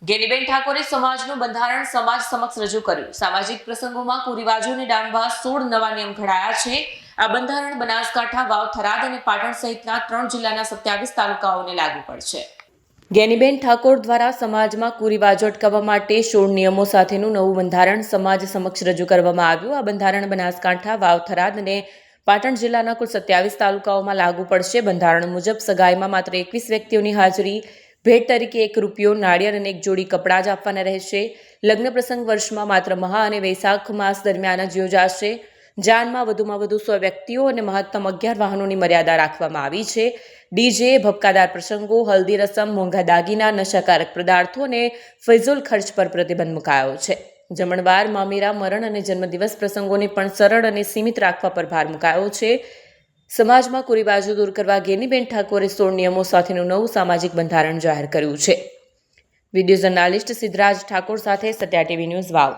ગેનીબેન ઠાકોરે સમાજનું બંધારણ સમાજ સમક્ષ રજૂ કર્યું. સામાજિક પ્રસંગોમાં કુરિવાજોને ડામવા 16 નવા નિયમ ઘડાયા છે. આ બંધારણ બનાસકાંઠા, વાવ, થરાદ અને પાટણ સહિતના 3 જિલ્લાના 27 તાલુકાઓને લાગુ પડશે. ગેનીબેન ઠાકોર દ્વારા સમાજમાં કુરિવાજો અટકાવવા માટે 16 નિયમો સાથેનું નવું બંધારણ સમાજ સમક્ષ રજૂ કરવામાં આવ્યું. આ બંધારણ બનાસકાંઠા, વાવ, થરાદ અને પાટણ જિલ્લાના કુલ 27 તાલુકાઓમાં લાગુ પડશે. બંધારણ મુજબ સગાઈમાં માત્ર 21 વ્યક્તિઓની હાજરી, ભેટ તરીકે 1 રૂપિયો, નાળિયેર અને 1 જોડી કપડાં જ આપવાના રહેશે. લગ્ન પ્રસંગ વર્ષમાં માત્ર મહા અને વૈશાખ માસ દરમિયાન જ યોજાશે. જાનમાં વધુમાં વધુ 100 વ્યક્તિઓ અને મહત્તમ 11 વાહનોની મર્યાદા રાખવામાં આવી છે. ડીજે, ભપકાદાર પ્રસંગો, હલ્દી રસમ, મોંઘા દાગીના, નશાકારક પદાર્થો અને ફિઝુલ ખર્ચ પર પ્રતિબંધ મુકાયો છે. જમણવાર, મામેરા, મરણ અને જન્મદિવસ પ્રસંગોને પણ સરળ અને સીમિત રાખવા પર ભાર મુકાયો છે. સમાજમાં કુરિવાજો દૂર કરવા ગેનીબેન ઠાકોરે 16 નિયમો સાથેનું નવું સામાજિક બંધારણ જાહેર કર્યું છે. વિડીયો જર્નાલિસ્ટ સિદ્ધરાજ ઠાકોર સાથે સત્યા ટીવી ન્યૂઝ, વાવ.